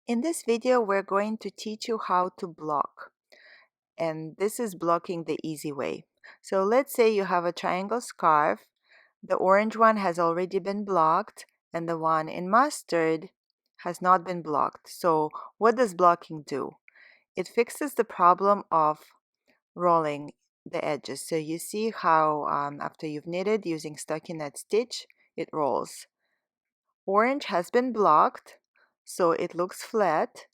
In this video, we're going to teach you how to block, and this is blocking the easy way. So let's say you have a triangle scarf. The orange one has already been blocked, and the one in mustard has not been blocked. So what does blocking do? It fixes the problem of rolling the edges. So you see how after you've knitted using stockinette stitch, it rolls. Orange has been blocked, so it looks flat,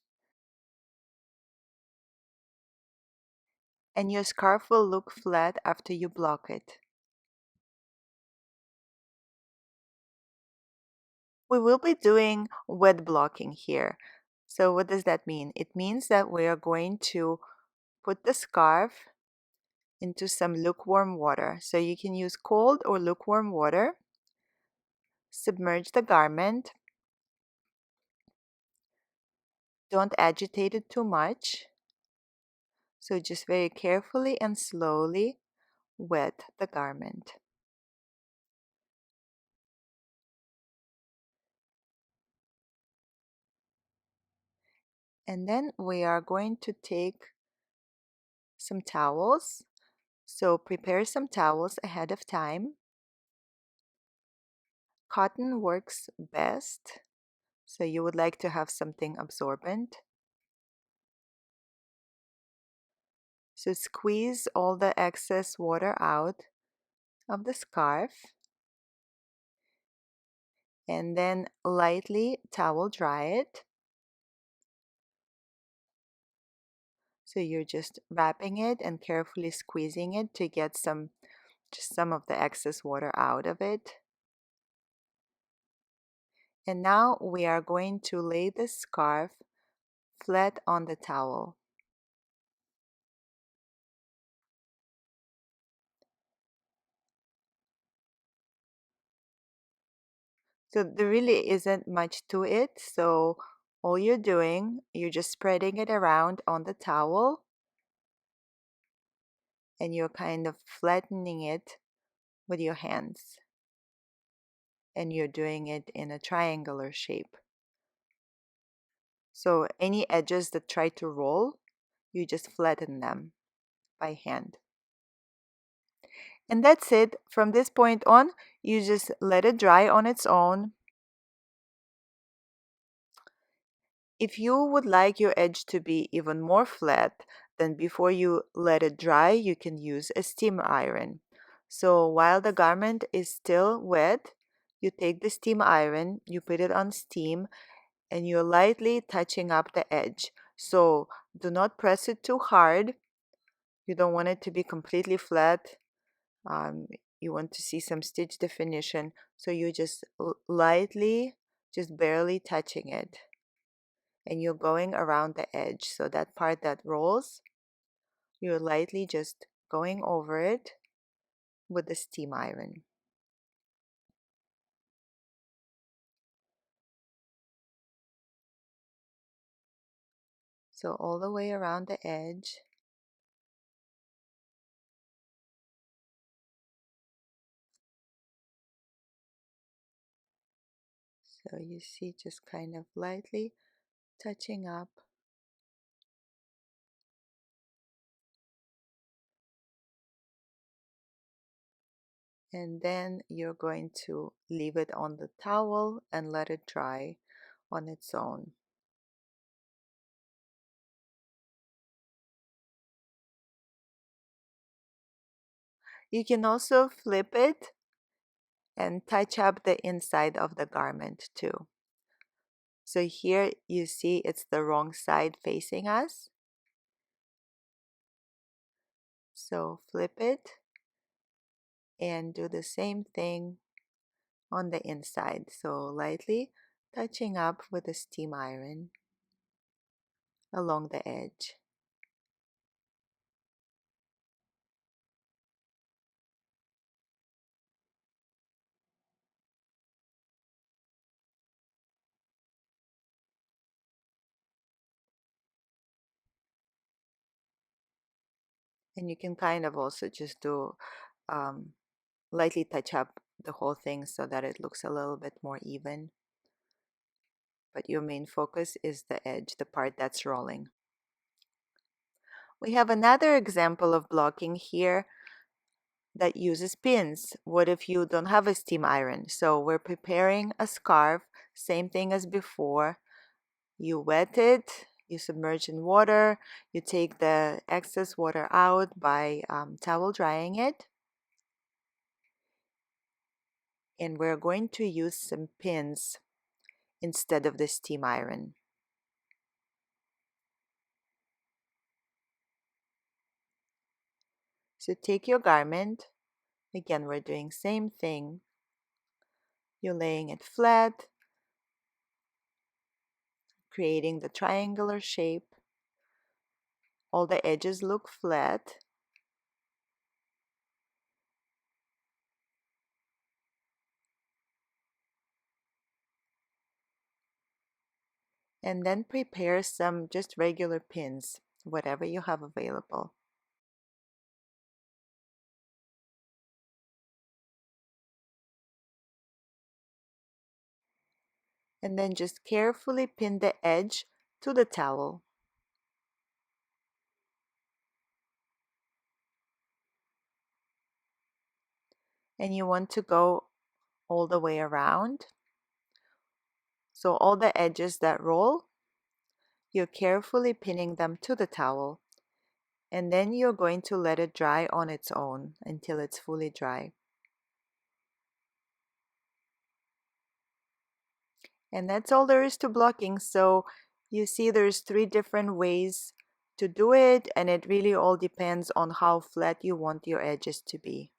and your scarf will look flat after you block it. We will be doing wet blocking here. So what does that mean? It means that we are going to put the scarf into some lukewarm water. So you can use cold or lukewarm water. Submerge the garment. Don't agitate it too much. So just very carefully and slowly wet the garment. And then we are going to take some towels. So prepare some towels ahead of time. Cotton works best, so you would like to have something absorbent. So squeeze all the excess water out of the scarf and then lightly towel dry it. So you're just wrapping it and carefully squeezing it to get just some of the excess water out of it. And now we are going to lay the scarf flat on the towel. So there really isn't much to it. So all you're doing, you're just spreading it around on the towel and you're kind of flattening it with your hands. And you're doing it in a triangular shape. So any edges that try to roll, you just flatten them by hand. And that's it. From this point on, you just let it dry on its own. If you would like your edge to be even more flat, then before you let it dry, you can use a steam iron. So while the garment is still wet, you take the steam iron, you put it on steam, and you're lightly touching up the edge. So do not press it too hard. You don't want it to be completely flat. You want to see some stitch definition. So you just lightly, just barely touching it. And you're going around the edge. So that part that rolls, you're lightly just going over it with the steam iron. So all the way around the edge. So you see just kind of lightly touching up. And then you're going to leave it on the towel and let it dry on its own. You can also flip it and touch up the inside of the garment too. So here you see it's the wrong side facing us. So flip it and do the same thing on the inside. So lightly touching up with a steam iron along the edge. And you can kind of also just do lightly touch up the whole thing so that it looks a little bit more even. but your main focus is the edge, the part that's rolling. We have another example of blocking here that uses pins. What if you don't have a steam iron? So we're preparing a scarf, same thing as before. You wet it, you submerge in water, you take the excess water out by towel drying it. And we're going to use some pins instead of the steam iron. So take your garment, again we're doing same thing. You're laying it flat, creating the triangular shape. All the edges look flat. And then prepare some just regular pins, whatever you have available. And then just carefully pin the edge to the towel. And you want to go all the way around. So all the edges that roll, you're carefully pinning them to the towel. And then you're going to let it dry on its own until it's fully dry. And that's all there is to blocking. So you see there's 3 different ways to do it, and it really all depends on how flat you want your edges to be.